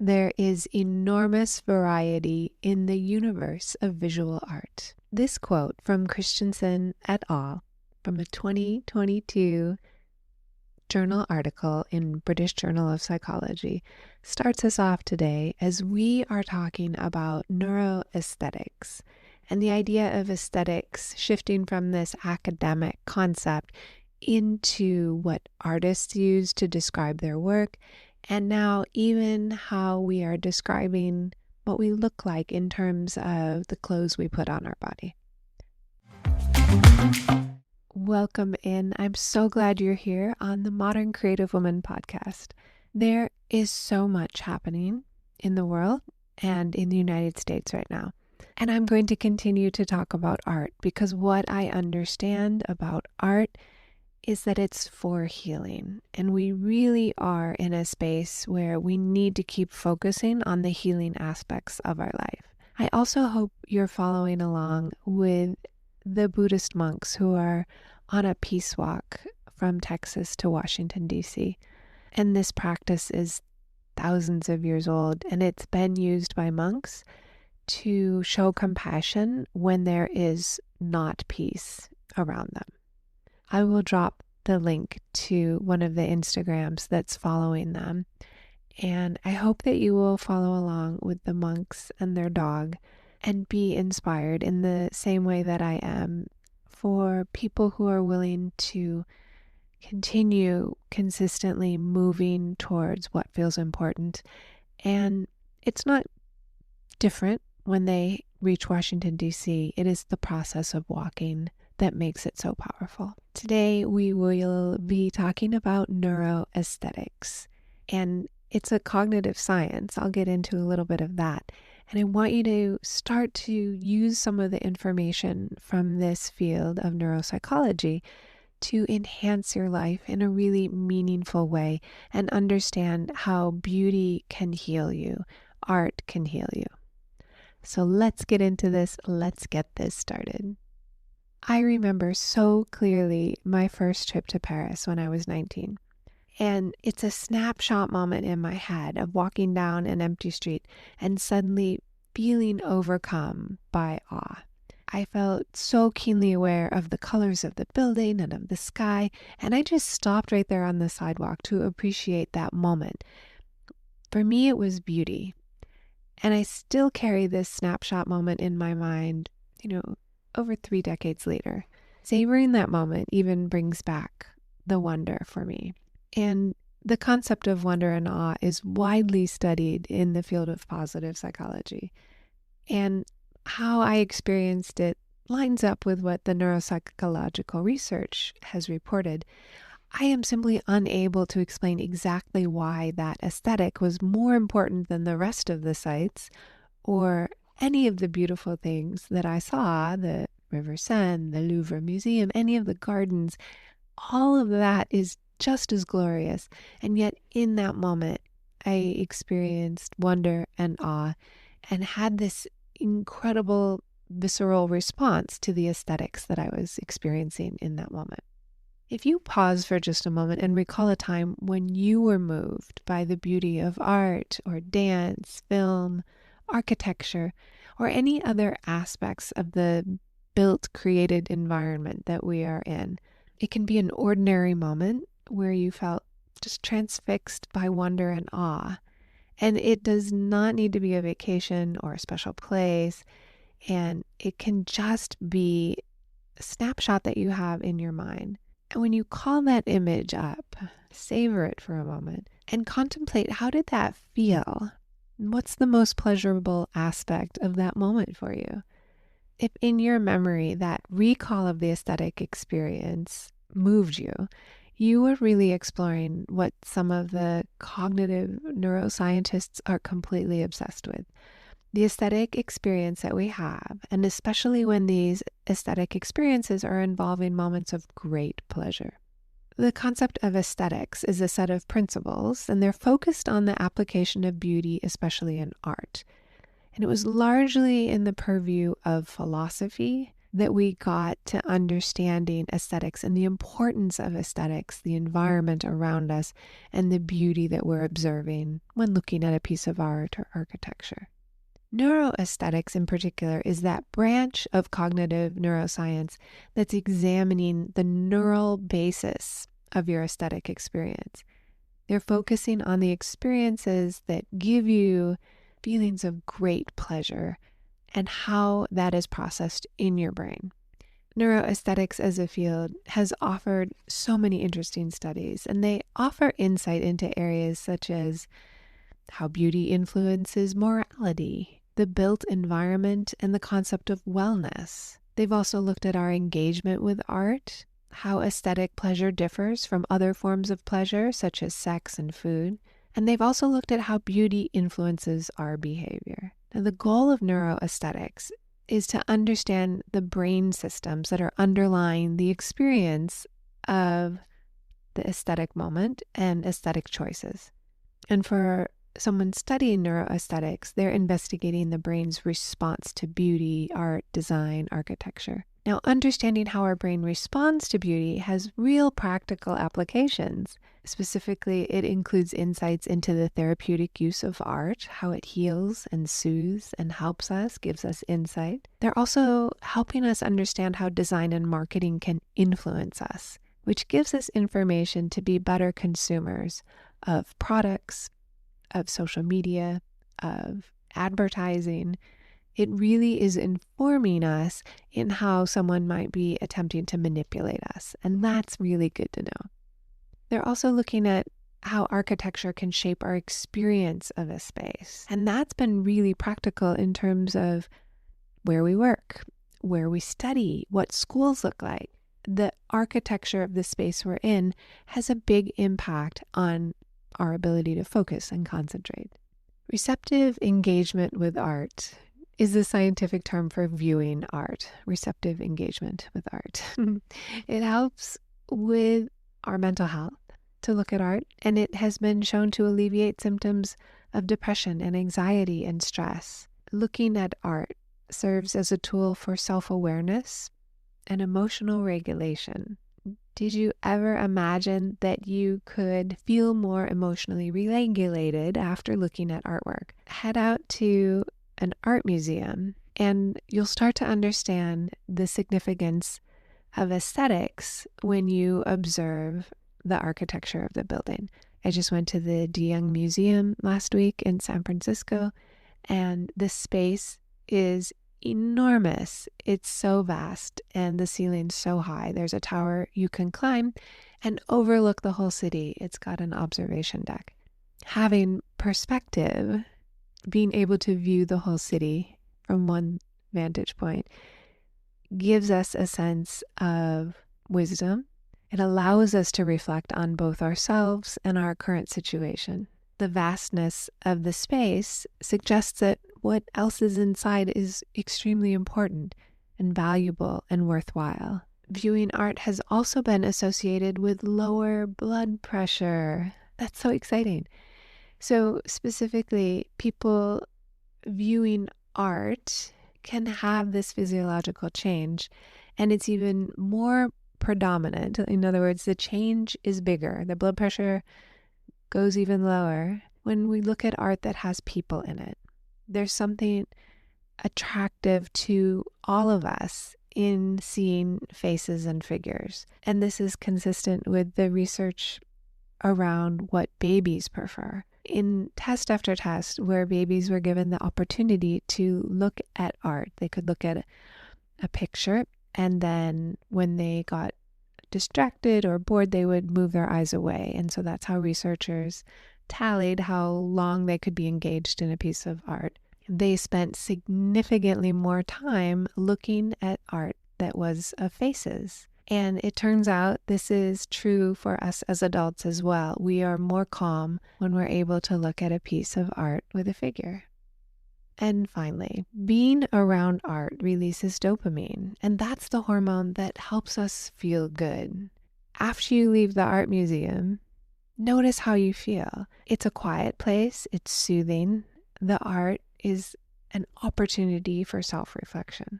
There is enormous variety in the universe of visual art. This quote from Christensen et al. From a 2022 journal article in British Journal of Psychology starts us off today as we are talking about neuroaesthetics and the idea of aesthetics shifting from this academic concept into what artists use to describe their work, and now even how we are describing what we look like in terms of the clothes we put on our body. Welcome in. I'm so glad you're here on the Modern Creative Woman podcast. There is so much happening in the world and in the United States right now. And I'm going to continue to talk about art because what I understand about art is that it's for healing. And we really are in a space where we need to keep focusing on the healing aspects of our life. I also hope you're following along with the Buddhist monks who are on a peace walk from Texas to Washington, D.C. And this practice is thousands of years old, and it's been used by monks to show compassion when there is not peace around them. I will drop the link to one of the Instagrams that's following them. And I hope that you will follow along with the monks and their dog and be inspired in the same way that I am for people who are willing to continue consistently moving towards what feels important. And it's not different when they reach Washington, D.C. It is the process of walking that makes it so powerful. Today, we will be talking about neuroaesthetics, and it's a cognitive science. I'll get into a little bit of that. And I want you to start to use some of the information from this field of neuropsychology to enhance your life in a really meaningful way and understand how beauty can heal you, art can heal you. So let's get into this. Let's get this started. I remember so clearly my first trip to Paris when I was 19. And it's a snapshot moment in my head of walking down an empty street and suddenly feeling overcome by awe. I felt so keenly aware of the colors of the building and of the sky, and I just stopped right there on the sidewalk to appreciate that moment. For me, it was beauty. And I still carry this snapshot moment in my mind, over 3 decades later. Savoring that moment even brings back the wonder for me. And the concept of wonder and awe is widely studied in the field of positive psychology. And how I experienced it lines up with what the neuropsychological research has reported. I am simply unable to explain exactly why that aesthetic was more important than the rest of the sites or any of the beautiful things that I saw, the River Seine, the Louvre Museum, any of the gardens. All of that is just as glorious. And yet in that moment, I experienced wonder and awe and had this incredible visceral response to the aesthetics that I was experiencing in that moment. If you pause for just a moment and recall a time when you were moved by the beauty of art or dance, film, architecture, or any other aspects of the built, created environment that we are in, it can be an ordinary moment where you felt just transfixed by wonder and awe. And it does not need to be a vacation or a special place. And it can just be a snapshot that you have in your mind. And when you call that image up, savor it for a moment and contemplate, how did that feel? What's the most pleasurable aspect of that moment for you? If in your memory that recall of the aesthetic experience moved you, you were really exploring what some of the cognitive neuroscientists are completely obsessed with. The aesthetic experience that we have, and especially when these aesthetic experiences are involving moments of great pleasure. The concept of aesthetics is a set of principles, and they're focused on the application of beauty, especially in art. And it was largely in the purview of philosophy that we got to understanding aesthetics and the importance of aesthetics, the environment around us, and the beauty that we're observing when looking at a piece of art or architecture. Neuroaesthetics in particular is that branch of cognitive neuroscience that's examining the neural basis of your aesthetic experience. They're focusing on the experiences that give you feelings of great pleasure and how that is processed in your brain. Neuroaesthetics as a field has offered so many interesting studies, and they offer insight into areas such as how beauty influences morality, the built environment, and the concept of wellness. They've also looked at our engagement with art, how aesthetic pleasure differs from other forms of pleasure, such as sex and food. And they've also looked at how beauty influences our behavior. Now, the goal of neuroaesthetics is to understand the brain systems that are underlying the experience of the aesthetic moment and aesthetic choices. And for someone studying neuroaesthetics, they're investigating the brain's response to beauty, art, design, architecture. Now, understanding how our brain responds to beauty has real practical applications. Specifically, it includes insights into the therapeutic use of art, how it heals and soothes and helps us, gives us insight. They're also helping us understand how design and marketing can influence us, which gives us information to be better consumers of products, of social media, of advertising. It really is informing us in how someone might be attempting to manipulate us, and that's really good to know. They're also looking at how architecture can shape our experience of a space, and that's been really practical in terms of where we work, where we study, what schools look like. The architecture of the space we're in has a big impact on our ability to focus and concentrate. Receptive engagement with art is the scientific term for viewing art. Receptive engagement with art. It helps with our mental health to look at art, and it has been shown to alleviate symptoms of depression and anxiety and stress. Looking at art serves as a tool for self-awareness and emotional regulation. Did you ever imagine that you could feel more emotionally regulated after looking at artwork? Head out to an art museum and you'll start to understand the significance of aesthetics when you observe the architecture of the building. I just went to the De Young Museum last week in San Francisco, and the space is enormous. It's so vast and the ceiling's so high. There's a tower you can climb and overlook the whole city. It's got an observation deck. Having perspective, being able to view the whole city from one vantage point, gives us a sense of wisdom. It allows us to reflect on both ourselves and our current situation. The vastness of the space suggests that what else is inside is extremely important and valuable and worthwhile. Viewing art has also been associated with lower blood pressure. That's so exciting. So specifically, people viewing art can have this physiological change, and it's even more predominant. In other words, the change is bigger. The blood pressure goes even lower when we look at art that has people in it. There's something attractive to all of us in seeing faces and figures. And this is consistent with the research around what babies prefer. In test after test, where babies were given the opportunity to look at art, they could look at a picture, and then when they got distracted or bored, they would move their eyes away. And so that's how researchers tallied how long they could be engaged in a piece of art. They spent significantly more time looking at art that was of faces. And it turns out this is true for us as adults as well. We are more calm when we're able to look at a piece of art with a figure. And finally, being around art releases dopamine, and that's the hormone that helps us feel good. After you leave the art museum, notice how you feel. It's a quiet place, it's soothing. The art is an opportunity for self-reflection.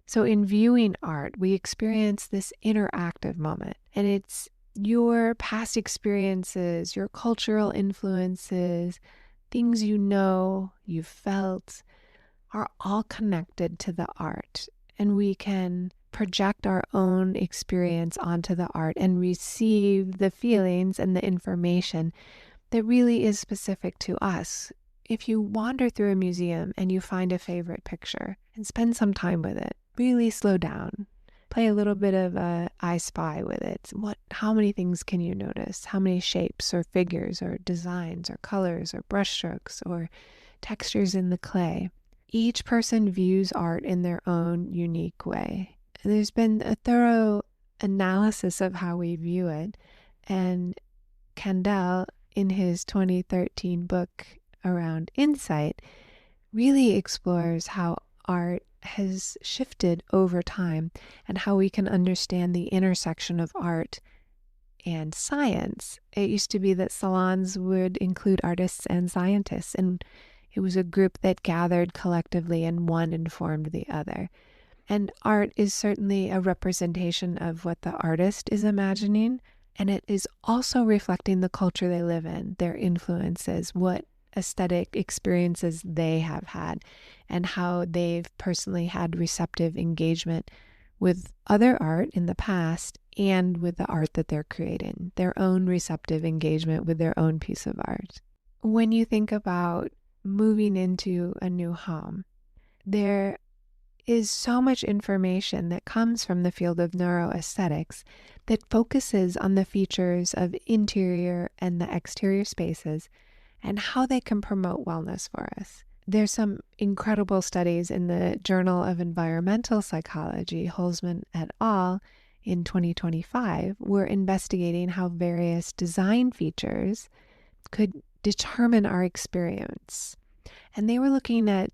So in viewing art, we experience this interactive moment, and it's your past experiences, your cultural influences, things you know, you've felt, are all connected to the art. And we can project our own experience onto the art and receive the feelings and the information that really is specific to us. If you wander through a museum and you find a favorite picture and spend some time with it, really slow down. Play a little bit of I Spy with it. How many things can you notice? How many shapes or figures or designs or colors or brushstrokes or textures in the clay? Each person views art in their own unique way. There's been a thorough analysis of how we view it, and Kandel, in his 2013 book around insight, really explores how art has shifted over time and how we can understand the intersection of art and science. It used to be that salons would include artists and scientists, and it was a group that gathered collectively and one informed the other. And art is certainly a representation of what the artist is imagining, and it is also reflecting the culture they live in, their influences, what aesthetic experiences they have had, and how they've personally had receptive engagement with other art in the past and with the art that they're creating, their own receptive engagement with their own piece of art. When you think about moving into a new home, there is so much information that comes from the field of neuroaesthetics that focuses on the features of interior and the exterior spaces and how they can promote wellness for us. There's some incredible studies in the Journal of Environmental Psychology, Holzman et al., in 2025, were investigating how various design features could determine our experience. And they were looking at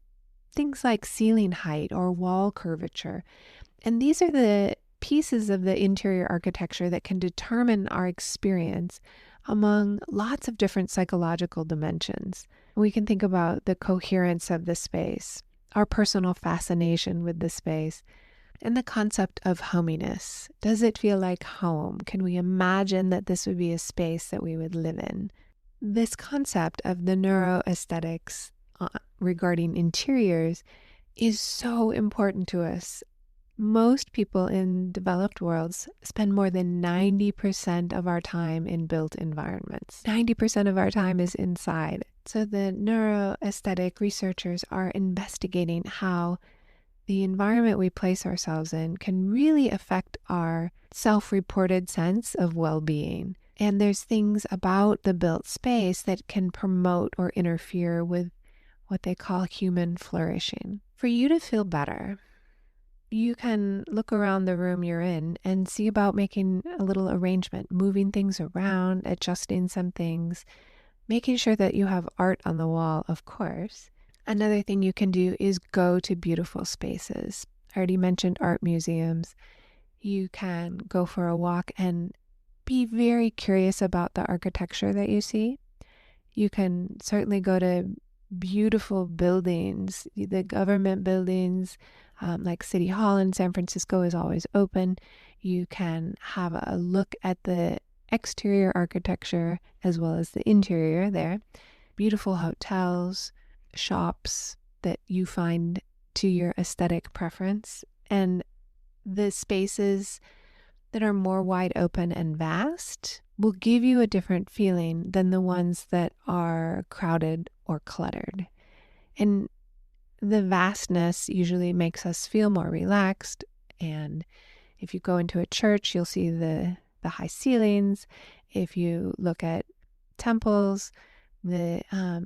things like ceiling height or wall curvature. And these are the pieces of the interior architecture that can determine our experience among lots of different psychological dimensions. We can think about the coherence of the space, our personal fascination with the space, and the concept of hominess. Does it feel like home? Can we imagine that this would be a space that we would live in? This concept of the neuroaesthetics regarding interiors is so important to us. Most people in developed worlds spend more than 90% of our time in built environments. 90% of our time is inside. So the neuroaesthetic researchers are investigating how the environment we place ourselves in can really affect our self-reported sense of well-being. And there's things about the built space that can promote or interfere with what they call human flourishing. For you to feel better, you can look around the room you're in and see about making a little arrangement, moving things around, adjusting some things, making sure that you have art on the wall, of course. Another thing you can do is go to beautiful spaces. I already mentioned art museums. You can go for a walk and be very curious about the architecture that you see. You can certainly go to beautiful buildings. The government buildings, like City Hall in San Francisco, is always open. You can have a look at the exterior architecture as well as the interior there. Beautiful hotels, shops that you find to your aesthetic preference, and the spaces that are more wide open and vast will give you a different feeling than the ones that are crowded or cluttered. And the vastness usually makes us feel more relaxed. And if you go into a church, you'll see the high ceilings. If you look at temples, the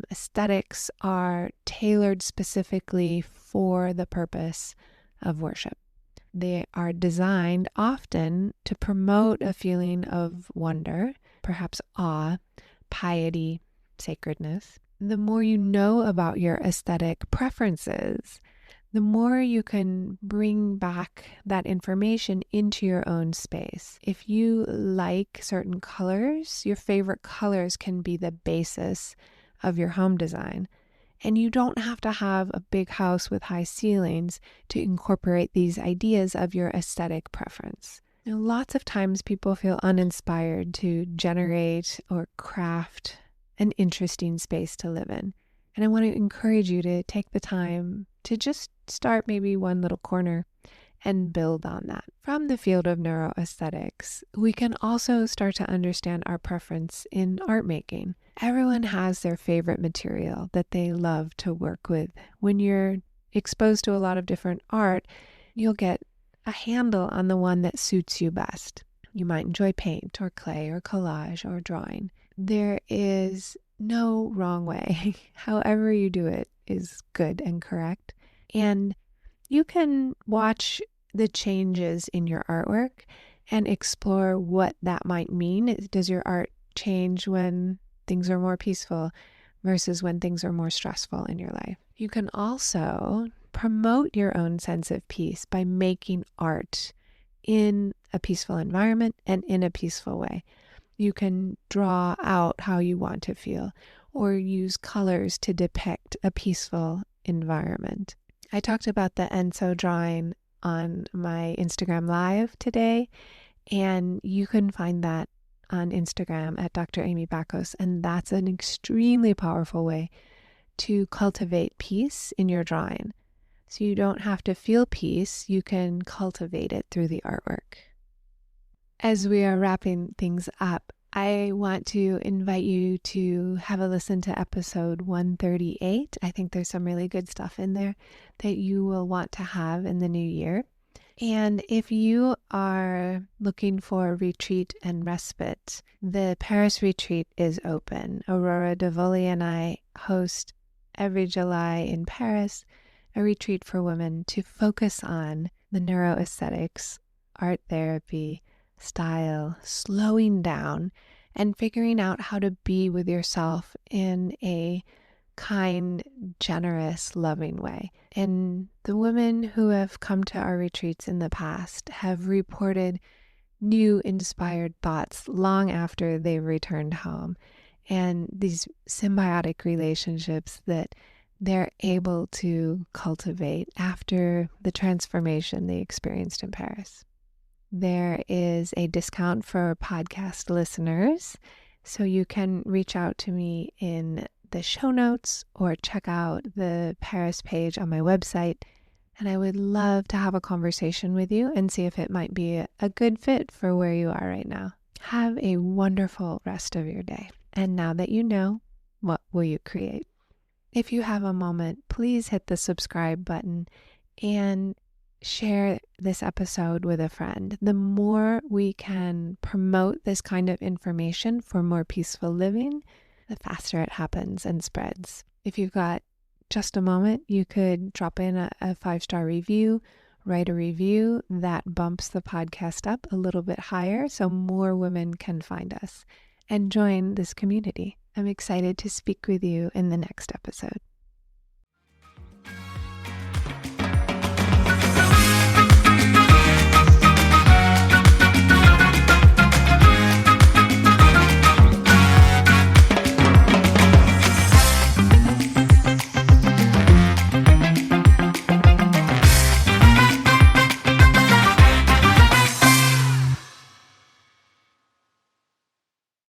aesthetics are tailored specifically for the purpose of worship. They are designed often to promote a feeling of wonder, perhaps awe, piety, sacredness. The more you know about your aesthetic preferences, the more you can bring back that information into your own space. If you like certain colors, your favorite colors can be the basis of your home design. And you don't have to have a big house with high ceilings to incorporate these ideas of your aesthetic preference. Now, lots of times people feel uninspired to generate or craft an interesting space to live in. And I want to encourage you to take the time to just start maybe one little corner and build on that. From the field of neuroaesthetics, we can also start to understand our preference in art making. Everyone has their favorite material that they love to work with. When you're exposed to a lot of different art, you'll get a handle on the one that suits you best. You might enjoy paint or clay or collage or drawing. There is no wrong way. However you do it is good and correct. And you can watch the changes in your artwork and explore what that might mean. Does your art change when things are more peaceful versus when things are more stressful in your life? You can also promote your own sense of peace by making art in a peaceful environment and in a peaceful way. You can draw out how you want to feel or use colors to depict a peaceful environment. I talked about the Enso drawing on my Instagram Live today, and you can find that on Instagram at Dr. Amy Bacos, and that's an extremely powerful way to cultivate peace in your drawing. So you don't have to feel peace, you can cultivate it through the artwork. As we are wrapping things up, I want to invite you to have a listen to episode 138. I think there's some really good stuff in there that you will want to have in the new year. And if you are looking for retreat and respite, the Paris retreat is open. Aurora Davoli and I host every July in Paris a retreat for women to focus on the neuroaesthetics, art therapy, style, slowing down, and figuring out how to be with yourself in a kind, generous, loving way. And the women who have come to our retreats in the past have reported new inspired thoughts long after they've returned home, and these symbiotic relationships that they're able to cultivate after the transformation they experienced in Paris. There is a discount for podcast listeners, so you can reach out to me in the show notes or check out the Paris page on my website, and I would love to have a conversation with you and see if it might be a good fit for where you are right now. Have a wonderful rest of your day. And now that you know, what will you create? If you have a moment, please hit the subscribe button and share this episode with a friend. The more we can promote this kind of information for more peaceful living, the faster it happens and spreads. If you've got just a moment, you could drop in a 5-star review, write a review that bumps the podcast up a little bit higher so more women can find us and join this community. I'm excited to speak with you in the next episode.